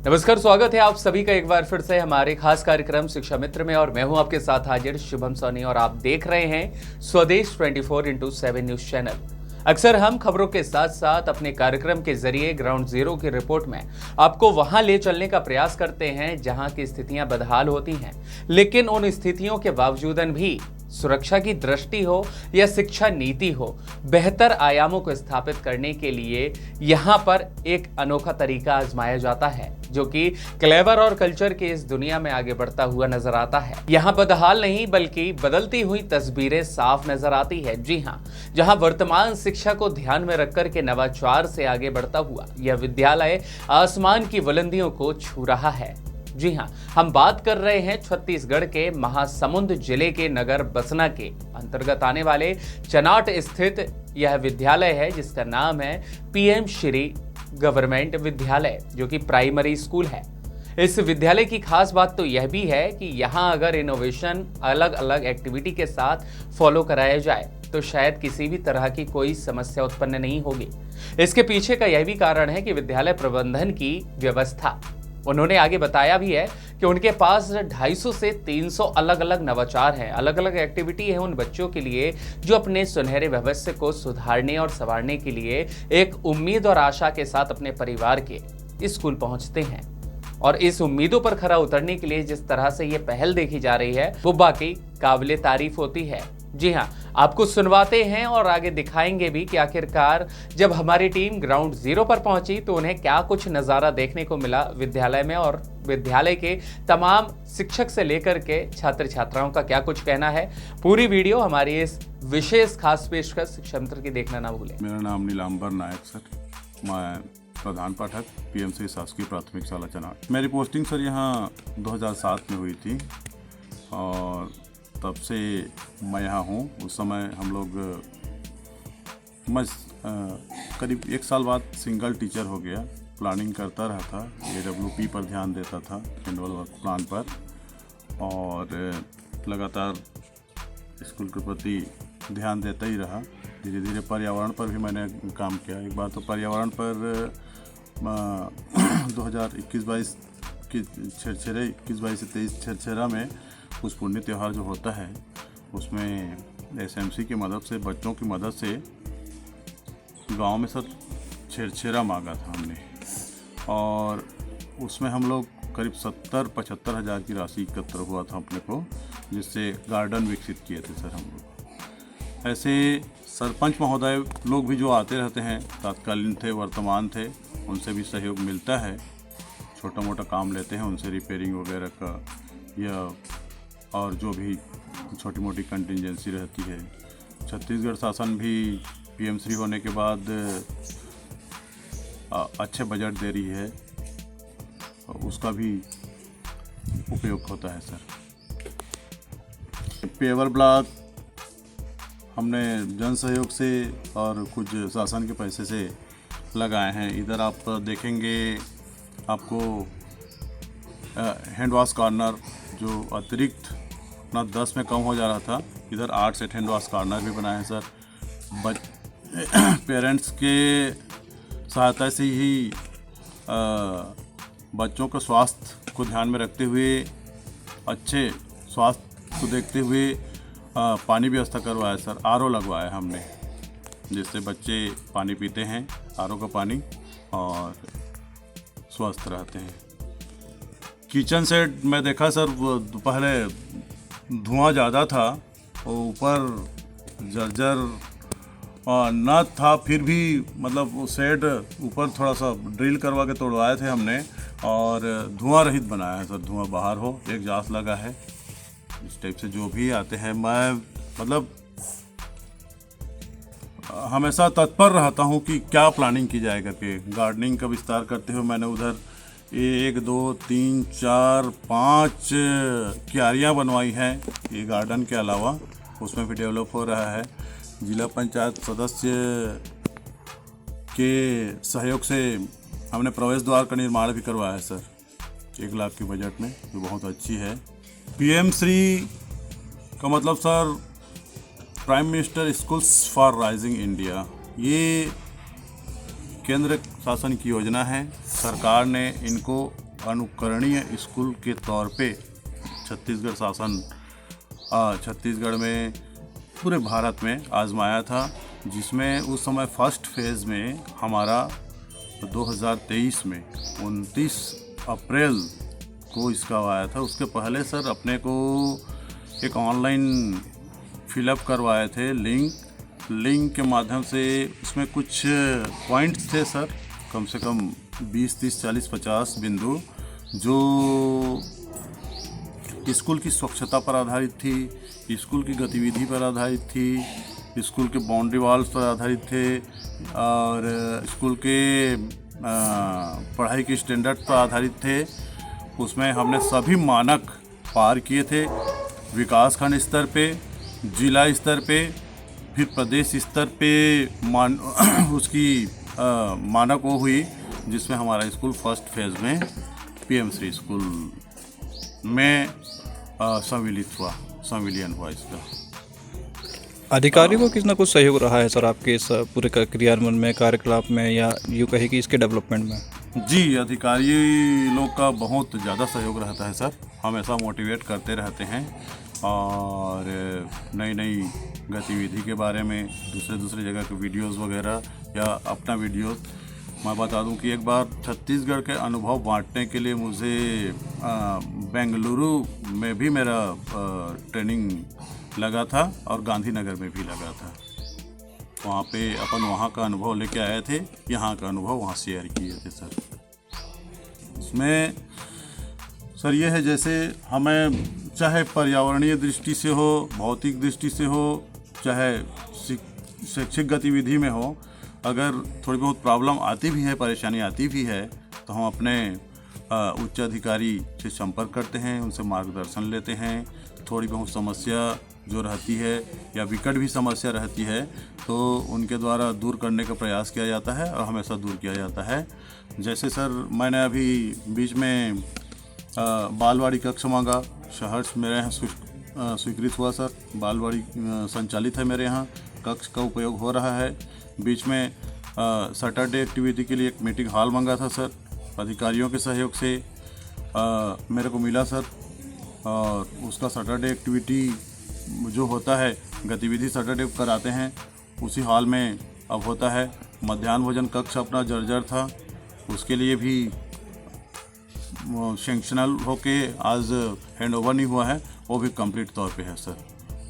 नमस्कार, स्वागत है आप सभी का एक बार फिर से हमारे खास कार्यक्रम शिक्षा मित्र में। और मैं हूं आपके साथ हाजिर शुभम सोनी और आप देख रहे हैं स्वदेश 24x7 न्यूज चैनल। अक्सर हम खबरों के साथ साथ अपने कार्यक्रम के जरिए ग्राउंड जीरो की रिपोर्ट में आपको वहां ले चलने का प्रयास करते हैं जहां की स्थितियां बदहाल होती हैं, लेकिन उन स्थितियों के बावजूदन भी सुरक्षा की दृष्टि हो या शिक्षा नीति हो, बेहतर आयामों को स्थापित करने के लिए यहाँ पर एक अनोखा तरीका आजमाया जाता है जो कि क्लेवर और कल्चर के इस दुनिया में आगे बढ़ता हुआ नजर आता है। यहाँ बदहाल नहीं बल्कि बदलती हुई तस्वीरें साफ नजर आती है। जी हाँ, जहाँ वर्तमान शिक्षा को ध्यान में रखकर के नवाचार से आगे बढ़ता हुआ यह विद्यालय आसमान की बुलंदियों को छू रहा है। जी हां, हम बात कर रहे हैं छत्तीसगढ़ के महासमुंद जिले के नगर बसना के अंतर्गत आने वाले चनाट स्थित यह विद्यालय है जिसका नाम है पीएम श्री गवर्नमेंट विद्यालय, जो कि प्राइमरी स्कूल है। इस विद्यालय की खास बात तो यह भी है कि यहाँ अगर इनोवेशन अलग अलग एक्टिविटी के साथ फॉलो कराया जाए तो शायद किसी भी तरह की कोई समस्या उत्पन्न नहीं होगी। इसके पीछे का यह भी कारण है कि विद्यालय प्रबंधन की व्यवस्था। उन्होंने आगे बताया भी है कि उनके पास 250 से 300 अलग अलग नवाचार हैं, अलग अलग एक्टिविटी है उन बच्चों के लिए जो अपने सुनहरे भविष्य को सुधारने और संवारने के लिए एक उम्मीद और आशा के साथ अपने परिवार के स्कूल पहुंचते हैं। और इस उम्मीदों पर खरा उतरने के लिए जिस तरह से ये पहल देखी जा रही है वो बाकी काबिले तारीफ होती है। जी हाँ, आपको सुनवाते हैं और आगे दिखाएंगे भी कि आखिरकार जब हमारी टीम ग्राउंड जीरो पर पहुंची तो उन्हें क्या कुछ नज़ारा देखने को मिला विद्यालय में, और विद्यालय के तमाम शिक्षक से लेकर के छात्र छात्राओं का क्या कुछ कहना है। पूरी वीडियो हमारी इस विशेष खास पेशकश शिक्षा मित्र की देखना ना भूलें। मेरा नाम नीलांबर नायक सर, मैं प्रधान पाठक पीएमसी शासकीय प्राथमिक शाला चनाट। मेरी पोस्टिंग सर यहाँ 2007 में हुई थी और तब से मैं यहाँ हूँ। उस समय हम लोग मैं करीब 1 साल बाद सिंगल टीचर हो गया। प्लानिंग करता रहा था, AWP पर ध्यान देता था, एनुअल वर्क प्लान पर, और लगातार स्कूल के प्रति ध्यान देता ही रहा। धीरे धीरे पर्यावरण पर भी मैंने काम किया। एक बार तो पर्यावरण पर 2021-22 की छेरछेरा 21-22 से 23 छेरछेरा में कुछ पुण्य त्यौहार जो होता है उसमें SMC की मदद से, बच्चों की मदद से गांव में सब छेरछेरा मांगा था हमने, और उसमें हम लोग करीब 70-75 हज़ार की राशि एकत्र हुआ था अपने को, जिससे गार्डन विकसित किए थे सर हम लोग। ऐसे सरपंच महोदय लोग भी जो आते रहते हैं, तत्कालीन थे, वर्तमान थे, उनसे भी सहयोग मिलता है। छोटा मोटा काम लेते हैं उनसे, रिपेयरिंग वगैरह का या और जो भी छोटी मोटी कंटिजेंसी रहती है। छत्तीसगढ़ शासन भी पीएम श्री होने के बाद अच्छे बजट दे रही है, उसका भी उपयोग होता है सर। पेवर ब्लॉक हमने जन सहयोग से और कुछ शासन के पैसे से लगाए हैं। इधर आप देखेंगे आपको हैंड वॉश कॉर्नर जो अतिरिक्त अपना 10 में कम हो जा रहा था, इधर 8 सेट हैंड वॉश कॉर्नर भी बनाए हैं सर। पेरेंट्स के सहायता से ही बच्चों के स्वास्थ्य को ध्यान में रखते हुए, अच्छे स्वास्थ्य को देखते हुए पानी व्यवस्था करवाया सर। RO लगवाया हमने, जिससे बच्चे पानी पीते हैं, RO का पानी, और स्वस्थ रहते हैं। किचन सेट में देखा सर, पहले धुआं ज़्यादा था और ऊपर जर्जर न था, फिर भी मतलब वो सेट ऊपर थोड़ा सा ड्रिल करवा के तोड़वाए थे हमने, और धुआं रहित बनाया है सर। धुआं बाहर हो, एक एग्जॉस्ट लगा है। इस टाइप से जो भी आते हैं, मैं मतलब हमेशा तत्पर रहता हूँ कि क्या प्लानिंग की जाए करके। गार्डनिंग का विस्तार करते हुए मैंने उधर 1, 2, 3, 4, 5 क्यारियाँ बनवाई हैं। ये गार्डन के अलावा उसमें भी डेवलप हो रहा है। जिला पंचायत सदस्य के सहयोग से हमने प्रवेश द्वार का निर्माण भी करवाया है सर, 1 लाख की बजट में, जो बहुत अच्छी है। पीएम श्री का मतलब sir prime minister schools for rising India, ये केंद्र शासन की योजना है। सरकार ने इनको अनुकरणीय स्कूल के तौर पे छत्तीसगढ़ शासन छत्तीसगढ़ में पूरे भारत में आजमाया था, जिसमें उस समय फर्स्ट फेज़ में हमारा 2023 में 29 अप्रैल को इसका आया था। उसके पहले सर अपने को एक ऑनलाइन फिलअप करवाए थे लिंक के माध्यम से। उसमें कुछ पॉइंट्स थे सर, कम से कम 20, 30, 40, 50 बिंदु, जो स्कूल की स्वच्छता पर आधारित थी, स्कूल की गतिविधि पर आधारित थी, स्कूल के बाउंड्री वॉल्स पर आधारित थे और स्कूल के पढ़ाई के स्टैंडर्ड पर आधारित थे। उसमें हमने सभी मानक पार किए थे, विकासखंड स्तर पे, जिला स्तर पे, फिर प्रदेश स्तर पे उसकी मानक वो हुई, जिसमें हमारा स्कूल फर्स्ट फेज़ में PM श्री स्कूल में संविलियन हुआ इसका। अधिकारियों को कितना कुछ सहयोग रहा है सर आपके इस पूरे क्रियान्वयन में, कार्यकलाप में, या यूँ कहे कि इसके डेवलपमेंट में? जी, अधिकारी लोग का बहुत ज़्यादा सहयोग रहता है सर, हमेशा मोटिवेट करते रहते हैं और नई नई गतिविधि के बारे में, दूसरे जगह के वीडियोस वगैरह या अपना वीडियोस। मैं बता दूं कि एक बार छत्तीसगढ़ के अनुभव बांटने के लिए मुझे बेंगलुरु में भी मेरा ट्रेनिंग लगा था और गांधीनगर में भी लगा था। वहाँ पे अपन वहाँ का अनुभव लेके आए थे, यहाँ का अनुभव वहाँ शेयर किए थे सर। उसमें सर ये है, जैसे हमें चाहे पर्यावरणीय दृष्टि से हो, भौतिक दृष्टि से हो, चाहे शैक्षिक गतिविधि में हो, अगर थोड़ी बहुत प्रॉब्लम आती भी है, परेशानी आती भी है, तो हम अपने उच्च अधिकारी से संपर्क करते हैं, उनसे मार्गदर्शन लेते हैं। थोड़ी बहुत समस्या जो रहती है या विकट भी समस्या रहती है तो उनके द्वारा दूर करने का प्रयास किया जाता है और हमेशा दूर किया जाता है। जैसे सर मैंने अभी बीच में बालवाड़ी कक्ष मांगा, शहर मेरे यहाँ स्वीकृत हुआ सर, बालवाड़ी संचालित है मेरे यहाँ, कक्ष का उपयोग हो रहा है। बीच में सैटरडे एक्टिविटी के लिए एक मीटिंग हॉल मांगा था सर, अधिकारियों के सहयोग से मेरे को मिला सर, और उसका सैटरडे एक्टिविटी जो होता है, गतिविधि सैटरडे कराते हैं, उसी हॉल में अब होता है। मध्याह्न भोजन कक्ष अपना जर्जर था, उसके लिए भी सेंक्शनल होके आज हैंड ओवर नहीं हुआ है, वो भी कंप्लीट तौर पे है सर।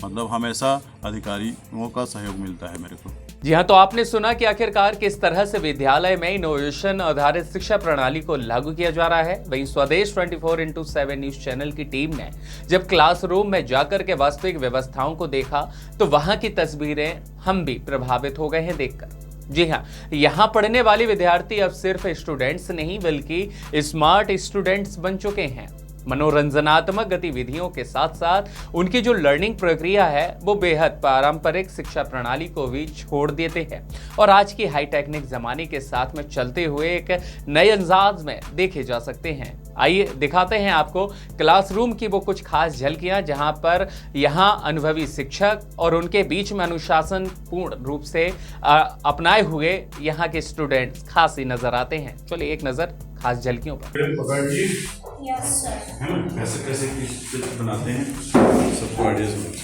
मतलब हमेशा अधिकारियों का सहयोग मिलता है मेरे को। जी हाँ, तो आपने सुना कि आखिरकार किस तरह से विद्यालय में इनोवेशन आधारित शिक्षा प्रणाली को लागू किया जा रहा है। वहीं स्वदेश 24/7 न्यूज चैनल की टीम ने जब क्लासरूम में जाकर के वास्तविक व्यवस्थाओं को देखा तो वहां की तस्वीरें हम भी प्रभावित हो गए हैं देखकर। जी हाँ, यहाँ पढ़ने वाले विद्यार्थी अब सिर्फ स्टूडेंट्स नहीं बल्कि स्मार्ट स्टूडेंट्स बन चुके हैं। मनोरंजनात्मक गतिविधियों के साथ साथ उनकी जो लर्निंग प्रक्रिया है वो बेहद पारंपरिक शिक्षा प्रणाली को भी छोड़ देते हैं और आज की हाईटेक्निक जमाने के साथ में चलते हुए एक नए अंदाज में देखे जा सकते हैं। आइए दिखाते हैं आपको क्लासरूम की वो कुछ खास झलकियां जहां पर यहां अनुभवी शिक्षक और उनके बीच में अनुशासन पूर्ण रूप से अपनाए हुए यहां के स्टूडेंट्स खास ही नजर आते हैं। चलिए एक नजर खास झलकियों पर। Yes sir. कैसे कैसे बनाते हैं सबको आइडिया समझ।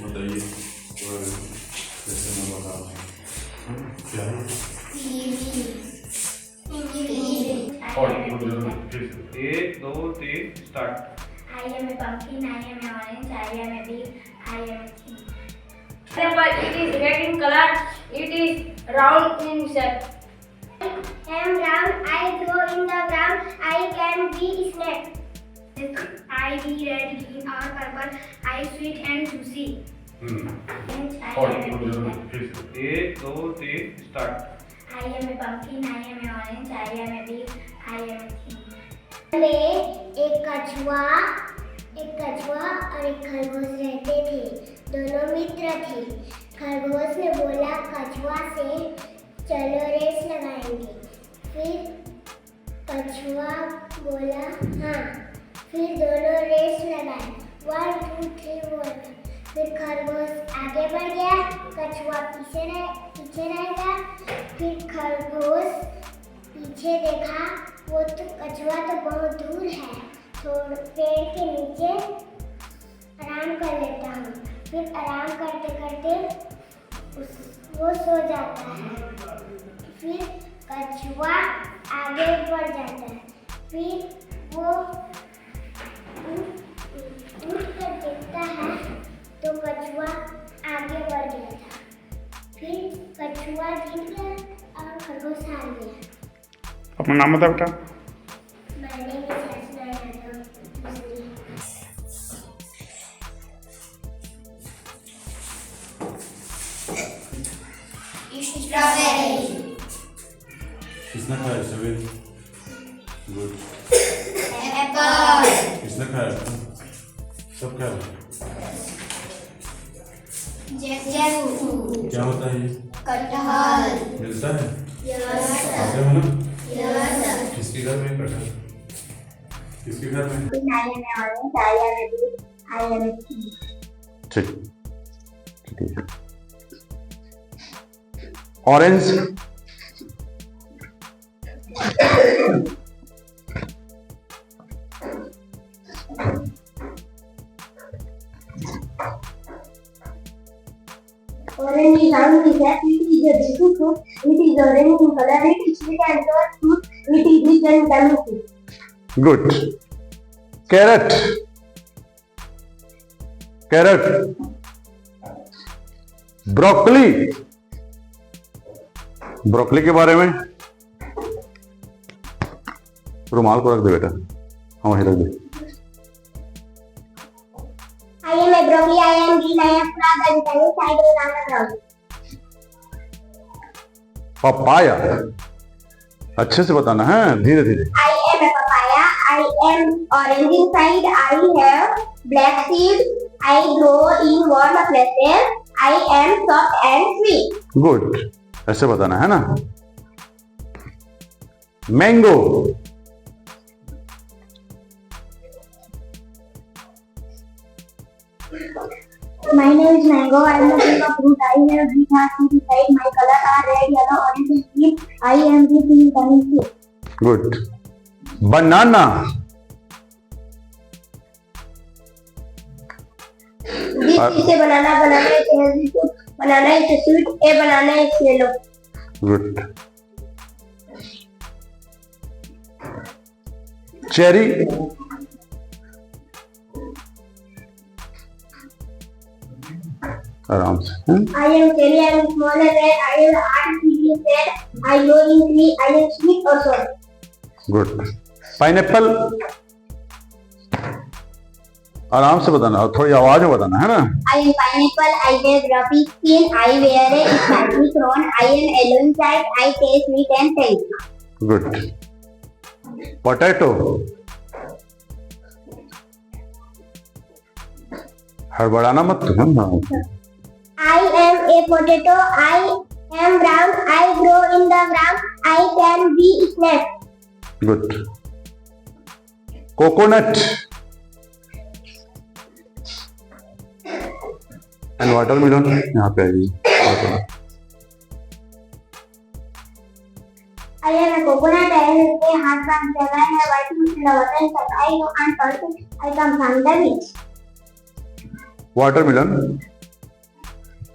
बताइए कैसे मैं बता रहा हूँ क्या है। और 1 2 3 start. I am a pumpkin, I am an orange, I am a bee, I am a king. Example, it is red in color, it is round in shape. I am round, I grow in the ground, I can be snake. I be red, green or purple, I sweet and juicy. और 1 2 3 start. I am a pumpkin, I am an orange, I am a bee, I am a king. में एक कछुआ, एक कछुआ और एक खरगोश रहते थे। दोनों मित्र थे। खरगोश ने बोला कछुआ से चलो रेस लगाएंगे। फिर कछुआ बोला हाँ। फिर दोनों रेस लगाए 1 2 3 बोल। फिर खरगोश आगे बढ़ गया, कछुआ पीछे रह गया। फिर खरगोश पीछे देखा, वो तो कछुआ तो बहुत दूर है, थोड़ा पेड़ के नीचे आराम कर लेता हूँ। फिर आराम करते करते वो सो जाता है। फिर कछुआ आगे बढ़ जाता है। फिर वो उठ कर देखता है तो कछुआ आगे बढ़ गया था। फिर कछुआ जीत गया और खरगोश हार गया। अपना नाम बता बेटा। मैंने भी सच नहीं किसने खाया सवेरे? गुड। किसने खाया? सब क्या क्या होता है ये? कटहल। मिलता है? यस खाते हो ना? यस। किसके घर में कटहल? किसके घर में? ठीक ठीक है। Orange Orange is round, is that it is a beautiful fruit. It is orange in color. It is sweet and sour fruit. It is rich and vitamin C. Good. Carat carat broccoli broccoli के बारे में रुमाल को रख दे बेटा। हाँ वहीं रख दे। I am a broccoli. I am green. I am proud and vitamin C. I am not proud. Papaya अच्छे से बताना है, धीरे धीरे। I am a papaya. I am orange inside. I have black seeds. I grow in warm places. I am soft and sweet. Good, ऐसे बताना है ना। Mango My name is Mango. I am a king of fruit. I have green heart inside. My colors are red, yellow, orange, and green. I am rich in vitamin C. Good. Banana This is a banana. Banana is a healthy food. Banana is a sweet. A banana is yellow. Good. Cherry आराम से। I am cherry. I am small and red. I am artificially red. I grow in tree. I am sweet also. Good. Pineapple आराम से बताना और थोड़ी आवाज में बताना है ना। I am pineapple. I have grumpy skin. I wear a spiky crown. I am yellow inside. I taste sweet and tangy. Good. Potato हड़बड़ाना मत तुम। I am a potato. I am brown. I grow in the ground. I can be snapped. Good. Coconut and watermelon यहाँ पे आएगी। I am a coconut. I have a hard brown shell. I have white fruit in the water inside. I know and also I come from the beach. Watermelon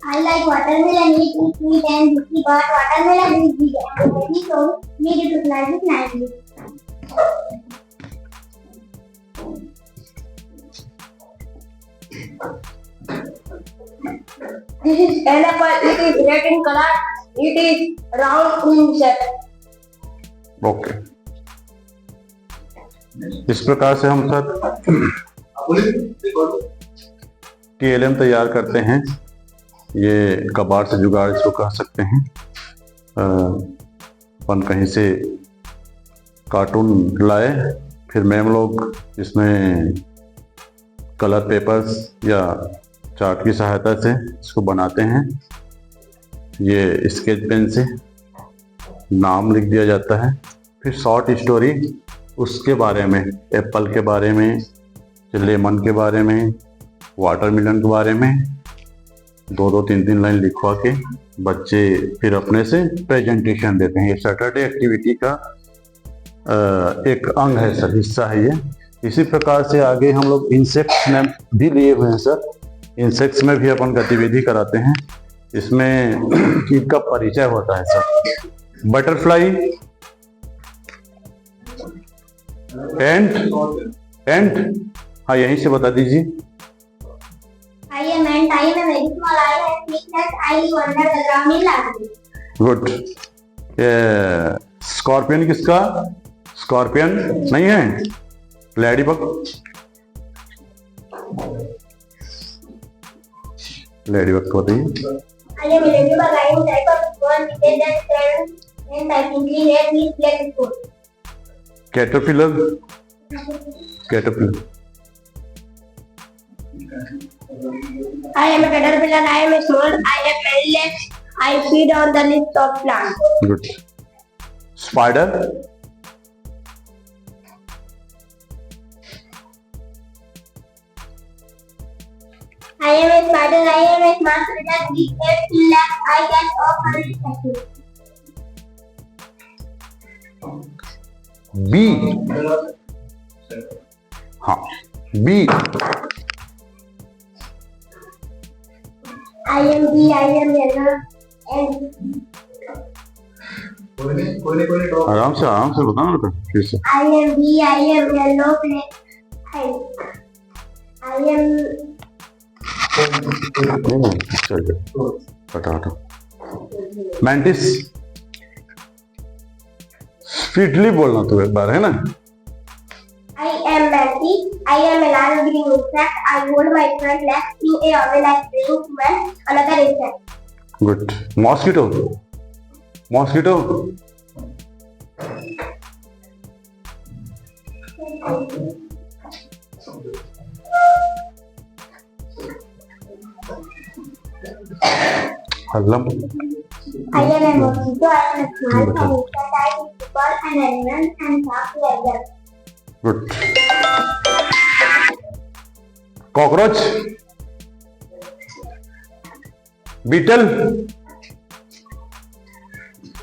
I like watermelon. It is sweet and juicy, but watermelon is big and heavy, so need to slice it nicely. This is pineapple. It is red in color. It is round in shape. Okay. इस प्रकार से हम सब TLM तैयार करते हैं। ये कबाड़ से जुगाड़ इसको कह सकते हैं। अपन कहीं से कार्टून लाए, फिर मैम लोग इसमें कलर पेपर्स या चार्ट की सहायता से इसको बनाते हैं। ये स्केच पेन से नाम लिख दिया जाता है। फिर शॉर्ट स्टोरी उसके बारे में, एप्पल के बारे में, लेमन के बारे में, वाटरमेलन के बारे में 2-2, 3-3 लाइन लिखवा के बच्चे फिर अपने से प्रेजेंटेशन देते हैं। ये सैटरडे एक्टिविटी का एक अंग है सर, हिस्सा है ये। इसी प्रकार से आगे हम लोग इंसेक्ट्स में भी लिए हुए हैं सर। इंसेक्ट्स में भी अपन गतिविधि कराते हैं। इसमें कीट का परिचय होता है सर। बटरफ्लाई, एंट, हाँ यहीं से बता दीजिए। I am ant. I am a very small. I have 6 legs. I live under the ground in Lagos. Good. Scorpion किसका? स्कॉर्पियन नहीं है, लेडीबग। लेडीबग को बताइए। I am a ladybug. I am type of bird with that stands and typically red with black spots. Caterpillar, I am a caterpillar. I am small. I have many legs. I feed on the leaves of plants. Good. Spider, I am a spider. I am a small critter with 8 legs. I get off on its back. Bee, हाँ bee. I am bee. I am yellow and आराम से बताना बेटा फिर से। I am bee. I am yellow black. I am नहीं, चल हटा। मैंटिस, स्पीडली बोलना तू एक बार, है ना। I am mantis. I am a large green insect. I hold my front legs in a oval like string when another insect. Good. Mosquito, हल्लम, I am a mosquito. I am a small flying insect. I eat people and animals and talk like them. Good. Cockroach, beetle,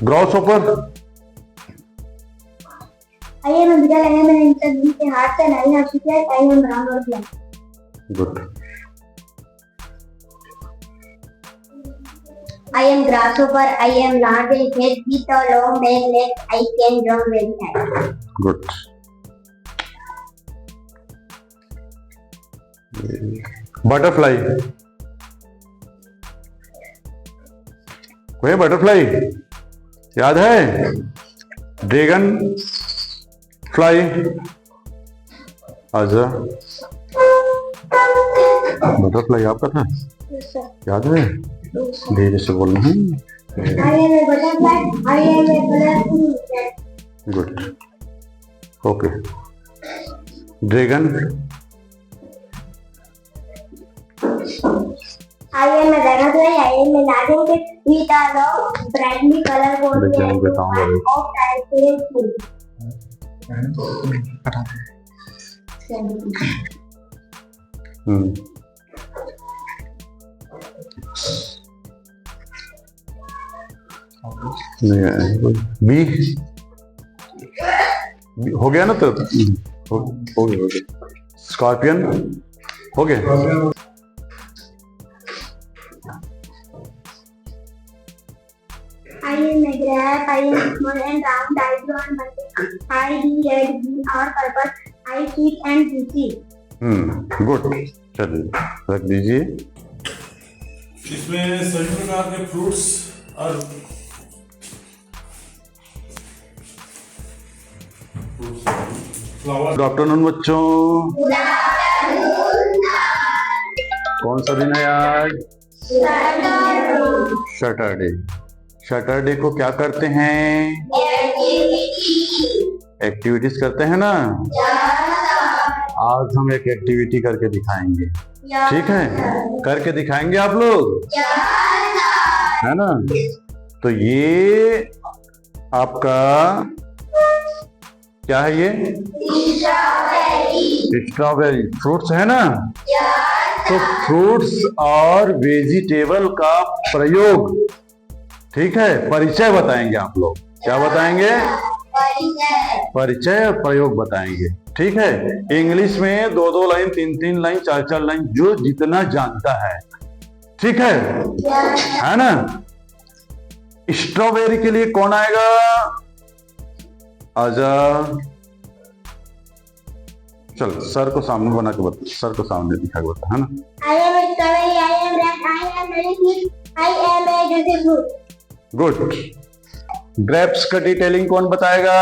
grasshopper, I am a beetle. I am an insect with a heart and I have 6 legs. I am brown or black. Good. I am grasshopper. I am large and head with a long back legs. I can jump very high. Good. Butterfly, कोई butterfly याद है? Dragon fly, आजा। Butterfly आपका था, याद है? धीरे से बोलना है। I am a butterfly. I am a colorful insect. Good, okay. Dragon, I am a dragonfly. I am a large insect with a long, brightly colored body देखिए, and मैं बताऊंगा अभी। of transparent skin. नहीं आया कोई। B हो गया ना, तो हो गया। स्कॉर्पियन हो गया। I am a grab. I am small and round. I don't but I be red, green or purple. I sweet and juicy. Good. चलिए रख दीजिए। इसमें सभी प्रकार के फ्रूट्स और फ्लावर। गुड आफ्टरनून बच्चों। कौन सा दिन है आज? सैटरडे। सैटरडे को क्या करते हैं? एक्टिविटीज करते हैं ना। आज हम एक एक्टिविटी करके दिखाएंगे, ठीक है? करके दिखाएंगे आप लोग, है ना? तो ये आपका क्या है? ये स्ट्रॉबेरी फ्रूट्स है ना? तो फ्रूट्स और वेजिटेबल का प्रयोग, ठीक है, परिचय बताएंगे आप लोग। क्या बताएंगे? परिचय और प्रयोग बताएंगे, ठीक है? इंग्लिश में 2-2 लाइन, 3-3 लाइन, 4-4 लाइन, जो जितना जानता है, ठीक है ना? स्ट्रॉबेरी के लिए कौन आएगा? आजा, चल सर को सामने बना के बता, सर को सामने दिखा के बता, है ना? I am a strawberry, I am red, I am very sweet, I am a juicy fruit. Good. Grapes का डिटेलिंग कौन बताएगा?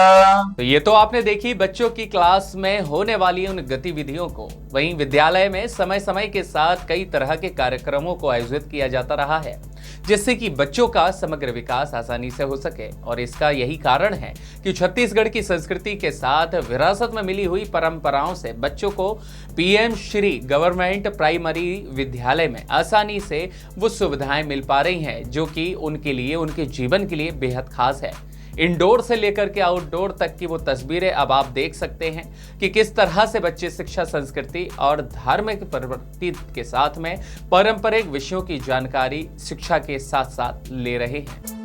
तो ये तो आपने देखी बच्चों की क्लास में होने वाली उन गतिविधियों को। वहीं विद्यालय में समय समय के साथ कई तरह के कार्यक्रमों को आयोजित किया जाता रहा है, जिससे कि बच्चों का समग्र विकास आसानी से हो सके। और इसका यही कारण है कि छत्तीसगढ़ की संस्कृति के साथ विरासत में मिली हुई परंपराओं से बच्चों को पीएम श्री गवर्नमेंट प्राइमरी विद्यालय में आसानी से वो सुविधाएं मिल पा रही हैं जो कि उनके लिए, उनके जीवन के लिए बेहद खास है। इंडोर से लेकर के आउटडोर तक की वो तस्वीरें अब आप देख सकते हैं कि किस तरह से बच्चे शिक्षा, संस्कृति और धार्मिक प्रवृत्ति के साथ में पारंपरिक विषयों की जानकारी शिक्षा के साथ साथ ले रहे हैं।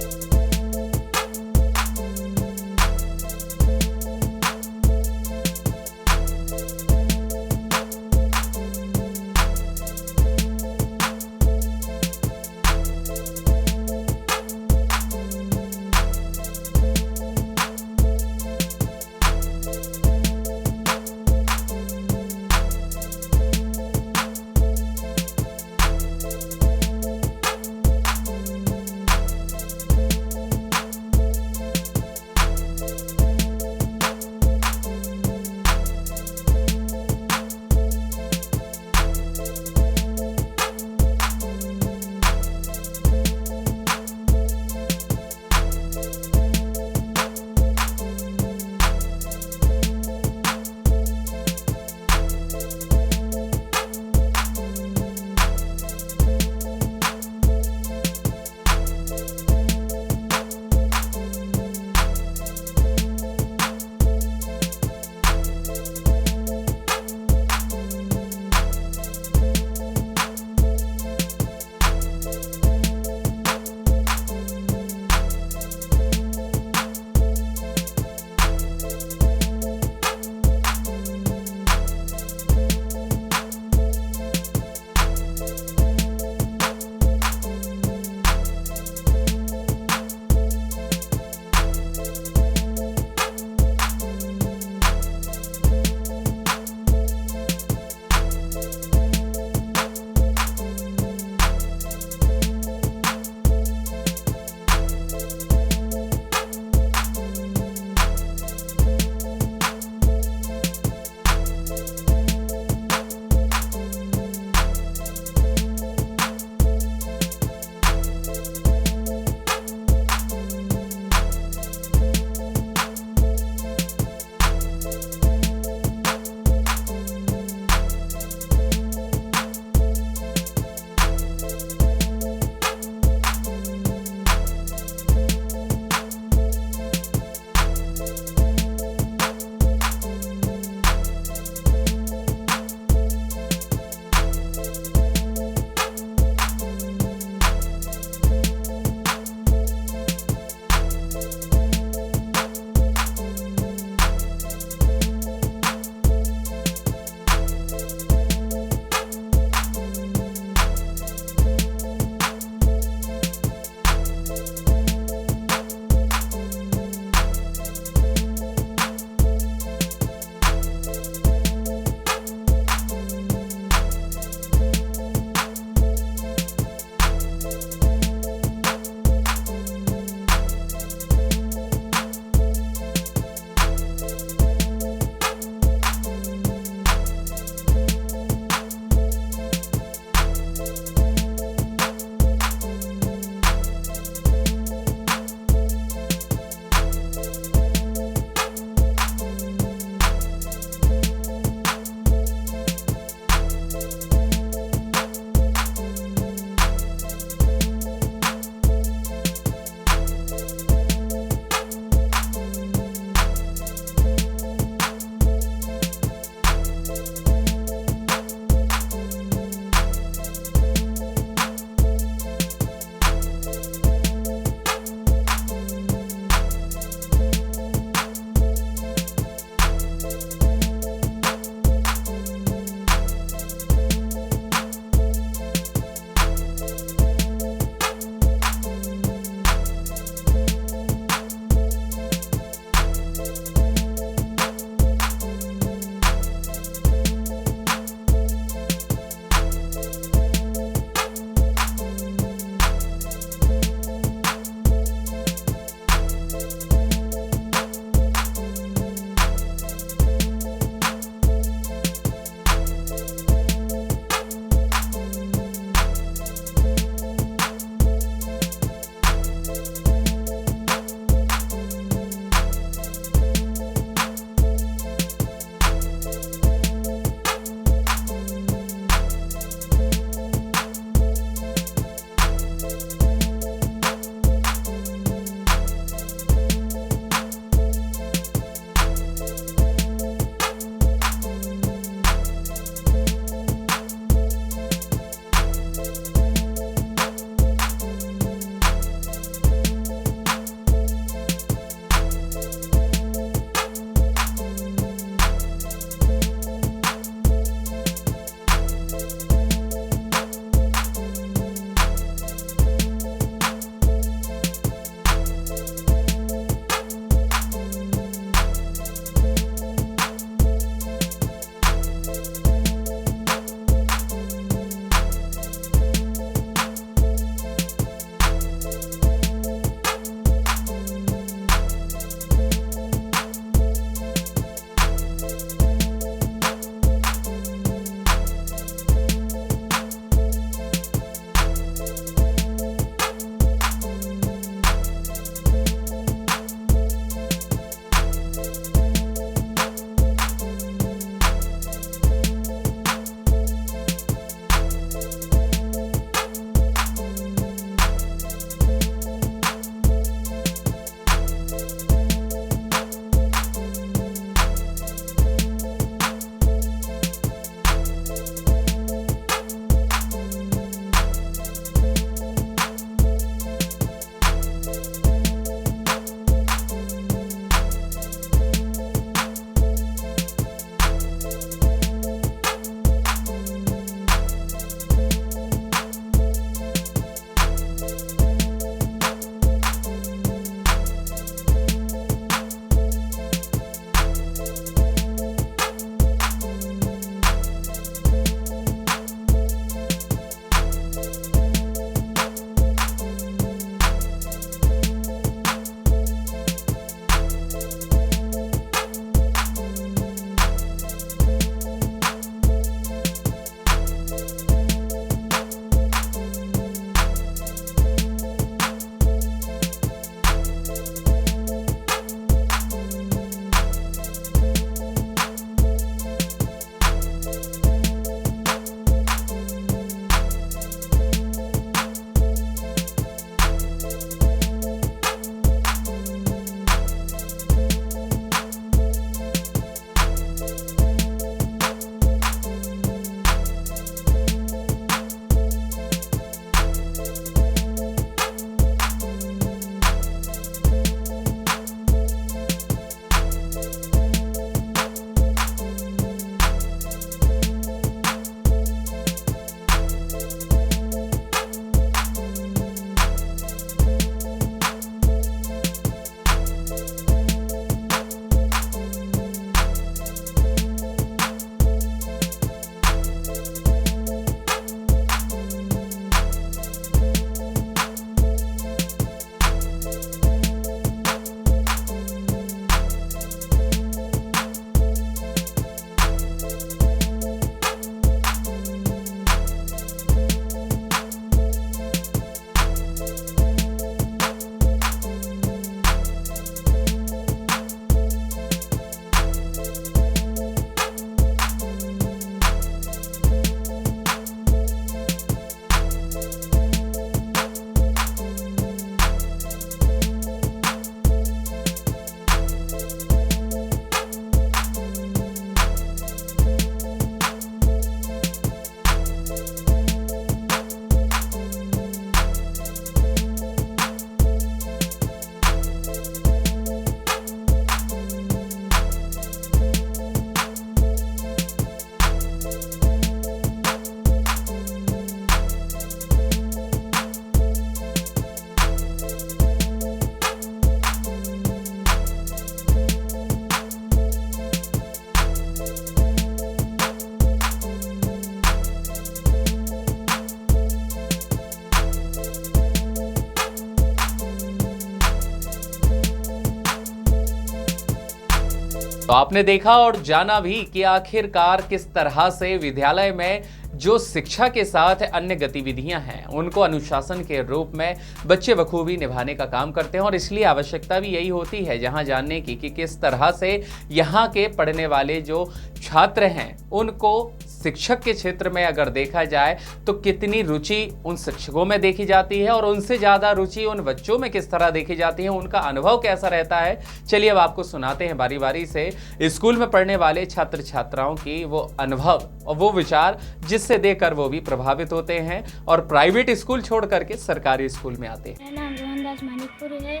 तो आपने देखा और जाना भी कि आखिरकार किस तरह से विद्यालय में जो शिक्षा के साथ अन्य गतिविधियां हैं उनको अनुशासन के रूप में बच्चे बखूबी निभाने का काम करते हैं, और इसलिए आवश्यकता भी यही होती है जहां जानने की कि किस तरह से यहां के पढ़ने वाले जो छात्र हैं उनको शिक्षक के क्षेत्र में अगर देखा जाए तो कितनी रुचि उन शिक्षकों में देखी जाती है और उनसे ज़्यादा रुचि उन बच्चों में किस तरह देखी जाती है, उनका अनुभव कैसा रहता है। चलिए अब आपको सुनाते हैं बारी बारी से स्कूल में पढ़ने वाले छात्र छात्राओं की वो अनुभव और वो विचार जिससे देखकर वो भी प्रभावित होते हैं और प्राइवेट स्कूल छोड़ करके सरकारी स्कूल में आते हैं। मेरा नाम रोहनदास मानिकपुर है।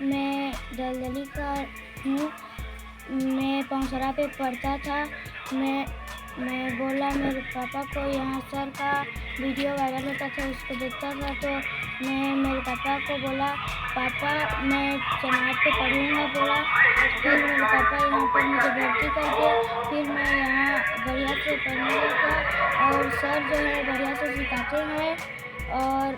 मैं दलदली का हूँ। मैं पौसरा पे पढ़ता था। मैं बोला मेरे पापा को, यहाँ सर का वीडियो वायरल होता था उसको देखता था, तो मैं मेरे पापा को बोला पापा मैं चनाट पे पढ़ूँगा बोला। फिर मेरे पापा यहाँ पर मुझे भर्ती कर दिया। फिर मैं यहाँ बढ़िया से पढ़ने लगा और सर जो है बढ़िया से सिखाते हैं और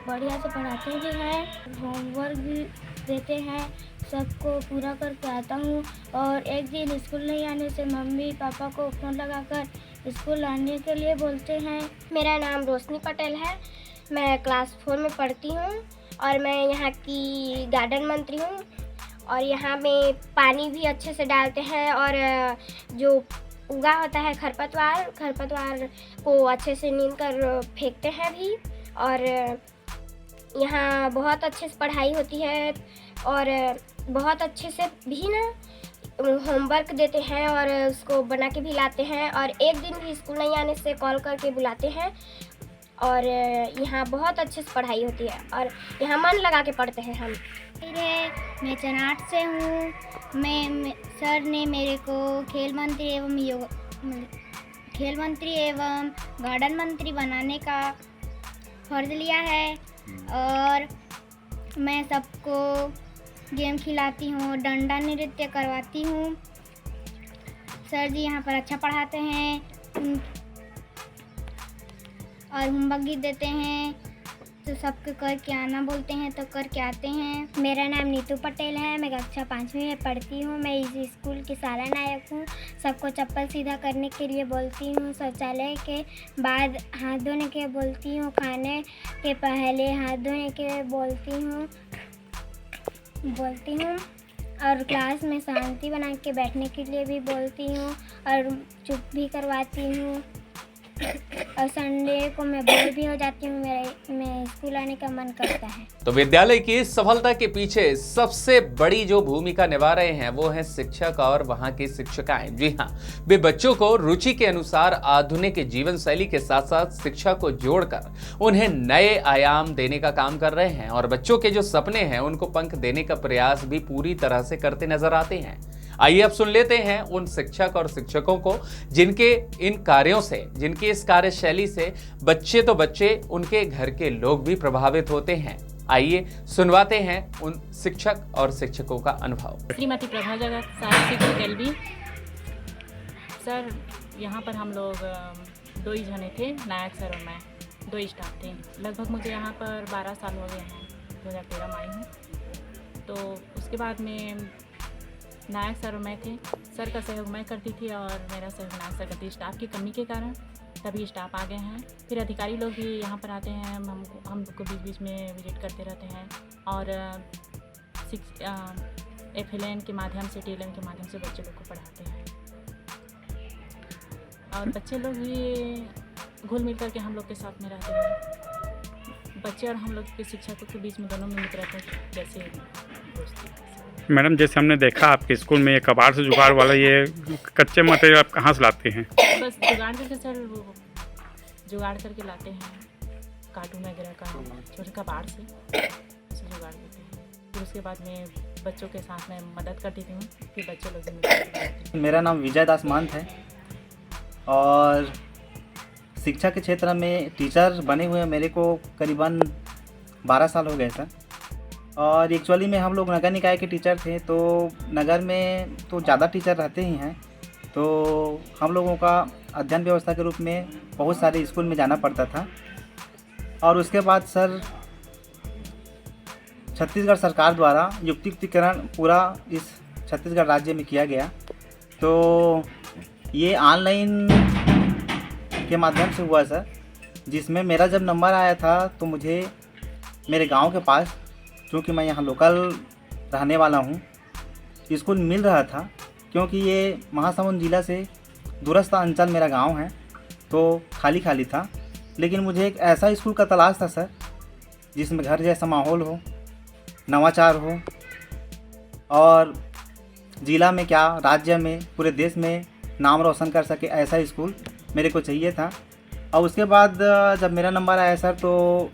बढ़िया से पढ़ाते भी हैं, होमवर्क भी देते हैं, सबको पूरा करके आता हूँ। और एक दिन स्कूल नहीं आने से मम्मी पापा को फ़ोन लगाकर स्कूल आने के लिए बोलते हैं। मेरा नाम रोशनी पटेल है। मैं क्लास 4 में पढ़ती हूँ और मैं यहाँ की गार्डन मंत्री हूँ। और यहाँ में पानी भी अच्छे से डालते हैं और जो उगा होता है खरपतवार को अच्छे से नीम कर फेंकते हैं भी। और यहाँ बहुत अच्छे से पढ़ाई होती है और बहुत अच्छे से भी ना होमवर्क देते हैं और उसको बना के भी लाते हैं। और एक दिन भी स्कूल नहीं आने से कॉल करके बुलाते हैं। और यहाँ बहुत अच्छे से पढ़ाई होती है और यहाँ मन लगा के पढ़ते हैं हम। मैं चनाट से हूँ। सर ने मेरे को खेल मंत्री एवं गार्डन मंत्री बनाने का फर्ज लिया है और मैं सबको गेम खिलाती हूँ, डंडा नृत्य करवाती हूँ। सर जी यहाँ पर अच्छा पढ़ाते हैं और होमवर्क भी देते हैं, तो सबको करके आना बोलते हैं तो करके आते हैं। मेरा नाम नीतू पटेल है। मैं कक्षा 5वीं में पढ़ती हूँ। मैं इस स्कूल की साला नायक हूँ। सबको चप्पल सीधा करने के लिए बोलती हूँ, शौचालय के बाद हाथ धोने के बोलती हूँ, खाने के पहले हाथ धोने के बोलती हूँ और क्लास में शांति बना के बैठने के लिए भी बोलती हूँ और चुप भी करवाती हूँ। और संडे को मैं बोर भी हो जाती हूँ, मैं स्कूल आने का मन करता है। तो विद्यालय की सफलता के पीछे सबसे बड़ी जो भूमिका निभा रहे हैं वो हैं शिक्षक और वहां की शिक्षिकाएं। जी हाँ, वे बच्चों को रुचि के अनुसार आधुनिक जीवन शैली के साथ साथ शिक्षा को जोड़कर उन्हें नए आयाम देने का काम कर रहे हैं और बच्चों के जो सपने हैं उनको पंख देने का प्रयास भी पूरी तरह से करते नजर आते हैं। आइए अब सुन लेते हैं उन शिक्षक और शिक्षकों को जिनके इन कार्यों से, जिनकी इस कार्यशैली से बच्चे तो बच्चे, उनके घर के लोग भी प्रभावित होते हैं। आइए सुनवाते हैं उन शिक्षक और शिक्षकों का अनुभव। श्रीमती प्रभा जगत, साहित्यिक एलबी। सर यहाँ पर हम लोग 2 ही जने थे, नायक सर और मैं, 2 ही स्टाफ थे। लगभग मुझे यहाँ पर 12 साल हो गए हैं, 2013 में आई हूँ। तो उसके बाद में नायक सर और मैं थे। सर का सहयोग मैं करती थी और मेरा सहयोग नायक सर करती। स्टाफ की कमी के कारण तभी स्टाफ आ गए हैं। फिर अधिकारी लोग भी यहाँ पर आते हैं, हम लोग को बीच बीच में विजिट करते रहते हैं और FLN के माध्यम से, TLN के माध्यम से बच्चे लोग को पढ़ाते हैं और बच्चे लोग भी घुल मिल करके हम लोग के साथ में रहते हैं। बच्चे और हम लोग के शिक्षकों के बीच में दोनों में मित्र रहते हैं, जैसे दोस्ती। मैडम, जैसे हमने देखा आपके स्कूल में ये कबाड़ से जुगाड़ वाला ये कच्चे मटेरियल आप कहाँ से लाते हैं? बस जुगाड़ करके सर, वो जुगाड़ करके लाते हैं, कार्टून वगैरह का छोटे कबाड़ से जुगाड़ करते हैं। फिर उसके बाद में बच्चों के साथ में मदद करती थी, फिर बच्चे लोग भी। मेरा नाम विजय दास महंत है और शिक्षा के क्षेत्र में टीचर बने हुए मेरे को करीबन 12 साल हो गए सर। और एक्चुअली में हम लोग नगर निकाय के टीचर थे, तो नगर में तो ज़्यादा टीचर रहते ही हैं, तो हम लोगों का अध्ययन व्यवस्था के रूप में बहुत सारे स्कूल में जाना पड़ता था। और उसके बाद सर छत्तीसगढ़ सरकार द्वारा युक्तिकरण पूरा इस छत्तीसगढ़ राज्य में किया गया तो ये ऑनलाइन के माध्यम से हुआ सर, जिसमें मेरा जब नंबर आया था तो मुझे मेरे गांव के पास, क्योंकि मैं यहाँ लोकल रहने वाला हूँ, स्कूल मिल रहा था। क्योंकि ये महासमुंद ज़िला से दूरस्थ अंचल मेरा गांव है, तो खाली खाली था। लेकिन मुझे एक ऐसा स्कूल का तलाश था सर, जिसमें घर जैसा माहौल हो, नवाचार हो, और ज़िला में क्या राज्य में पूरे देश में नाम रोशन कर सके, ऐसा स्कूल मेरे को चाहिए था। और उसके बाद जब मेरा नंबर आया सर, तो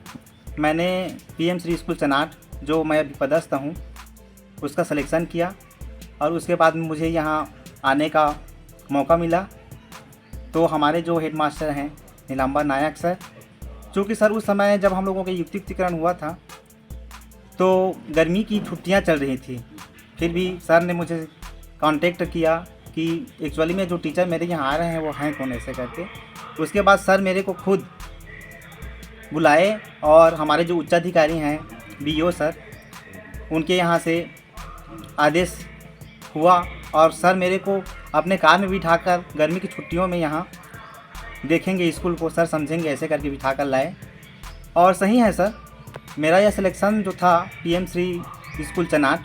मैंने PM श्री स्कूल चनाट, जो मैं अभी पदस्थ हूँ, उसका सिलेक्शन किया। और उसके बाद मुझे यहाँ आने का मौका मिला। तो हमारे जो हेड मास्टर हैं नीलांबर नायक सर, चूँकि सर उस समय जब हम लोगों के युक्तिकरण हुआ था तो गर्मी की छुट्टियां चल रही थी, फिर भी सर ने मुझे कांटेक्ट किया कि एक्चुअली में जो टीचर मेरे यहाँ आ रहे हैं वो हैं कौन, ऐसे करके। उसके बाद सर मेरे को खुद बुलाए और हमारे जो उच्चाधिकारी हैं BO सर, उनके यहाँ से आदेश हुआ और सर मेरे को अपने कार में बिठाकर गर्मी की छुट्टियों में यहाँ देखेंगे स्कूल को, सर समझेंगे, ऐसे करके बिठा कर लाए। और सही है सर, मेरा यह सिलेक्शन जो था PM श्री स्कूल चनाट,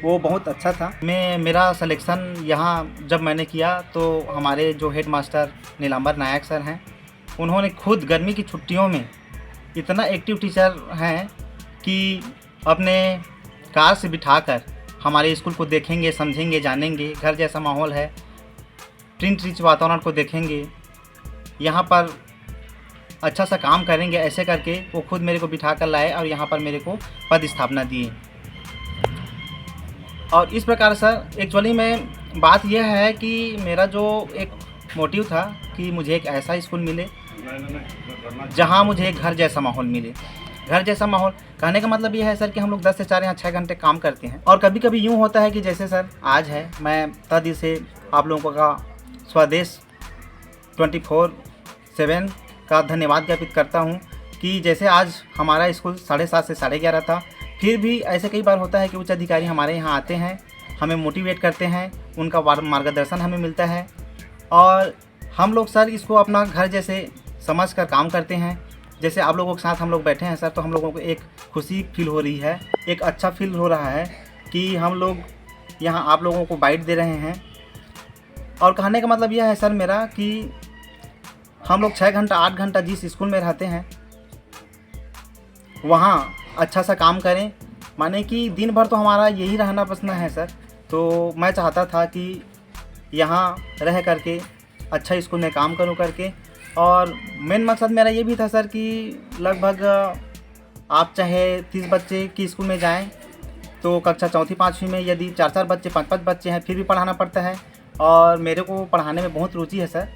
वो बहुत अच्छा था। मेरा सिलेक्शन यहाँ जब मैंने किया तो हमारे जो हेड मास्टर नीलांबर नायक सर हैं, उन्होंने खुद गर्मी की छुट्टियों में इतना एक्टिव टीचर हैं कि अपने कार से बिठाकर हमारे स्कूल को देखेंगे, समझेंगे, जानेंगे, घर जैसा माहौल है, प्रिंट रिच वातावरण को देखेंगे, यहाँ पर अच्छा सा काम करेंगे, ऐसे करके वो खुद मेरे को बिठा कर लाए और यहाँ पर मेरे को पद स्थापना दिए। और इस प्रकार सर एक्चुअली में बात यह है कि मेरा जो एक मोटिव था कि मुझे एक ऐसा स्कूल मिले जहाँ मुझे एक घर जैसा माहौल मिले। घर जैसा माहौल कहने का मतलब ये है सर कि हम लोग 10 से 4 यहाँ 6 घंटे काम करते हैं। और कभी कभी यूँ होता है कि जैसे सर आज है, मैं तदिल से आप लोगों का स्वदेश 24/7 का धन्यवाद ज्ञापित करता हूँ कि जैसे आज हमारा स्कूल 7:30 से 11:30 था, फिर भी ऐसे कई बार होता है कि उच्च अधिकारी हमारे यहाँ आते हैं, हमें मोटिवेट करते हैं, उनका मार्गदर्शन हमें मिलता है और हम लोग सर इसको अपना घर जैसे समझ कर काम करते हैं। जैसे आप लोगों के साथ हम लोग बैठे हैं सर, तो हम लोगों को एक खुशी फील हो रही है, एक अच्छा फील हो रहा है कि हम लोग यहाँ आप लोगों को बाइट दे रहे हैं। और कहने का मतलब यह है सर मेरा कि हम लोग 6 घंटा 8 घंटा जिस स्कूल में रहते हैं वहाँ अच्छा सा काम करें, माने कि दिन भर तो हमारा यही रहना बसना है सर। तो मैं चाहता था कि यहाँ रह करके अच्छा स्कूल में काम करूँ करके। और मेन मकसद मेरा ये भी था सर कि लगभग आप चाहे 30 बच्चे की स्कूल में जाएं तो कक्षा 4वीं 5वीं में यदि 4-4 बच्चे 5-5 बच्चे हैं फिर भी पढ़ाना पड़ता है। और मेरे को पढ़ाने में बहुत रुचि है sir.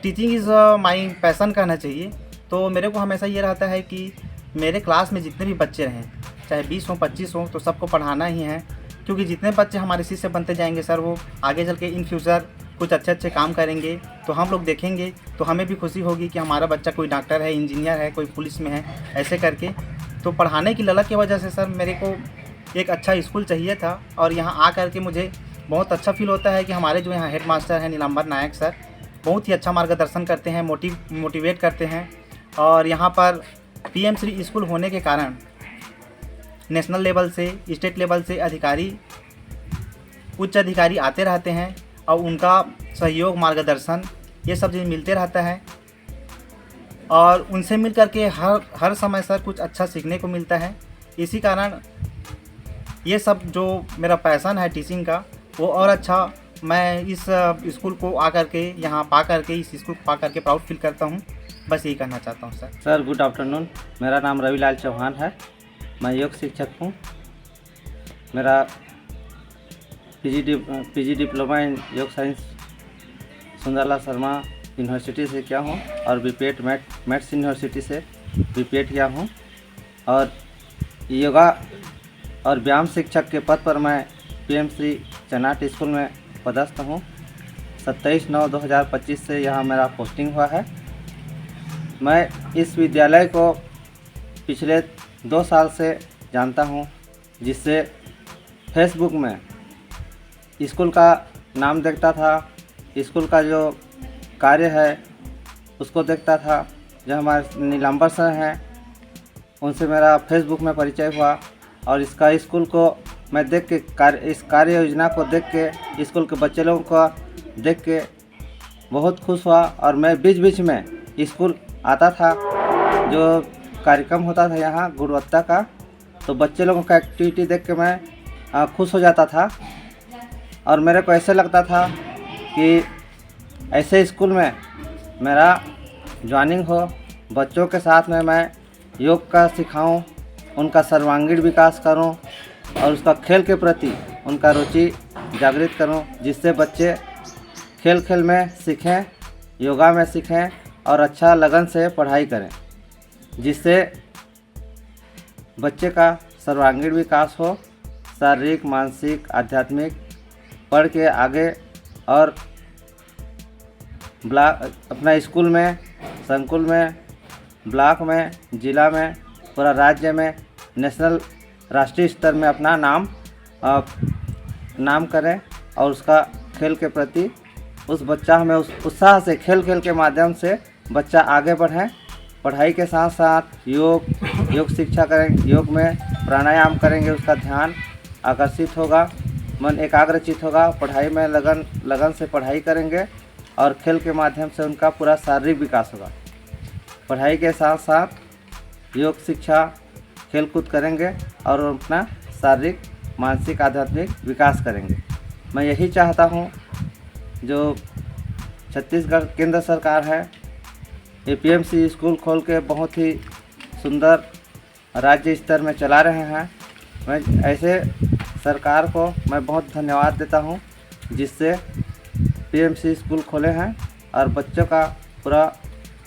Teaching is my passion कहना चाहिए। तो मेरे को हमेशा ये रहता है कि मेरे क्लास में जितने भी बच्चे रहें, चाहे 20 हों 25 हों, तो सबको पढ़ाना ही है। क्योंकि जितने बच्चे हमारे शिष्य बनते जाएंगे सर, वो आगे चल के इन फ्यूचर कुछ अच्छे काम करेंगे तो हम लोग देखेंगे तो हमें भी खुशी होगी कि हमारा बच्चा कोई डॉक्टर है, इंजीनियर है, कोई पुलिस में है, ऐसे करके। तो पढ़ाने की ललक की वजह से सर मेरे को एक अच्छा स्कूल चाहिए था। और यहाँ आ कर के मुझे बहुत अच्छा फील होता है कि हमारे जो यहाँ हेड मास्टर हैं नीलांबर नायक सर, बहुत ही अच्छा मार्गदर्शन करते हैं, मोटिवेट करते हैं। और यहाँ पर PM श्री स्कूल होने के कारण नेशनल लेवल से, स्टेट लेवल से अधिकारी, उच्च अधिकारी आते रहते हैं और उनका सहयोग, मार्गदर्शन, ये सब चीज़ मिलते रहता है। और उनसे मिल कर के हर समय सर कुछ अच्छा सीखने को मिलता है। इसी कारण ये सब जो मेरा पैसन है टीचिंग का, वो और अच्छा मैं इस स्कूल को आकर के यहाँ पा करके, इस स्कूल को पा करके प्राउड फील करता हूँ। बस यही कहना चाहता हूँ सर। सर गुड आफ्टरनून, मेरा नाम रविलाल चौहान है, मैं योग शिक्षक हूँ। मेरा पीजी डिप्लोमा इन योग साइंस सुंदरलाल शर्मा यूनिवर्सिटी से किया हूँ और बीपीएड मैथ्स यूनिवर्सिटी से बीपीएड किया हूँ। और योगा और व्यायाम शिक्षक के पद पर मैं PM श्री चनाट स्कूल में पदस्थ हूँ। 27/9/2025 से यहाँ मेरा पोस्टिंग हुआ है। मैं इस विद्यालय को पिछले 2 साल से जानता हूँ, जिससे फेसबुक में स्कूल का नाम देखता था, स्कूल का जो कार्य है उसको देखता था। जो हमारे नीलांबर सर हैं उनसे मेरा फेसबुक में परिचय हुआ और इसका स्कूल को मैं देख के इस कार्य योजना को देख के स्कूल के बच्चे लोगों को देख के बहुत खुश हुआ। और मैं बीच बीच में स्कूल आता था, जो कार्यक्रम होता था यहाँ गुणवत्ता का, तो बच्चे लोगों का एक्टिविटी देख के मैं खुश हो जाता था। और मेरे को ऐसे लगता था कि ऐसे स्कूल में मेरा ज्वाइनिंग हो, बच्चों के साथ में मैं योग का सिखाऊं, उनका सर्वांगीण विकास करूं और उसका खेल के प्रति उनका रुचि जागृत करूं, जिससे बच्चे खेल खेल में सीखें, योगा में सीखें और अच्छा लगन से पढ़ाई करें, जिससे बच्चे का सर्वांगीण विकास हो, शारीरिक, मानसिक, आध्यात्मिक, पढ़ के आगे और अपना स्कूल में, संकुल में, ब्लॉक में, जिला में, पूरा राज्य में, नेशनल, राष्ट्रीय स्तर में अपना नाम करें और उसका खेल के प्रति उस बच्चा हमें उस उत्साह से खेल के माध्यम से बच्चा आगे बढ़े। पढ़ाई के साथ साथ योग शिक्षा करेंगे, योग में प्राणायाम करेंगे, उसका ध्यान आकर्षित होगा, मन एकाग्रचित होगा, पढ़ाई में लगन से पढ़ाई करेंगे और खेल के माध्यम से उनका पूरा शारीरिक विकास होगा। पढ़ाई के साथ साथ योग शिक्षा खेल कूद करेंगे और अपना शारीरिक, मानसिक, आध्यात्मिक विकास करेंगे। मैं यही चाहता हूँ, जो छत्तीसगढ़ केंद्र सरकार है APMC स्कूल खोल के बहुत ही सुंदर राज्य स्तर में चला रहे हैं, मैं ऐसे सरकार को मैं बहुत धन्यवाद देता हूँ, जिससे PMC स्कूल खोले हैं और बच्चों का पूरा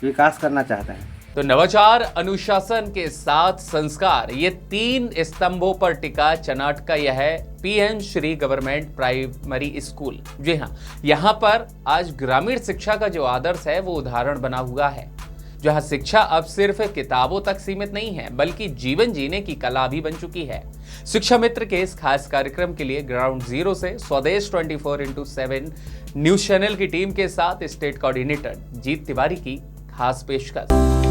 विकास करना चाहते हैं। तो नवाचार, अनुशासन के साथ संस्कार, ये 3 स्तंभों पर टिका चनाट का यह PN Shri government primary school. जी हाँ, यहाँ पर आज ग्रामीण शिक्षा का जो आदर्श है वो उदाहरण बना हुआ है, जहाँ शिक्षा अब सिर्फ किताबों तक सीमित नहीं है बल्कि जीवन जीने की कला भी बन चुकी है। शिक्षा मित्र के इस खास कार्यक्रम के लिए ग्राउंड जीरो से स्वदेश 24/7 न्यूज चैनल की टीम के साथ स्टेट कोऑर्डिनेटर जीत तिवारी की खास पेशकश।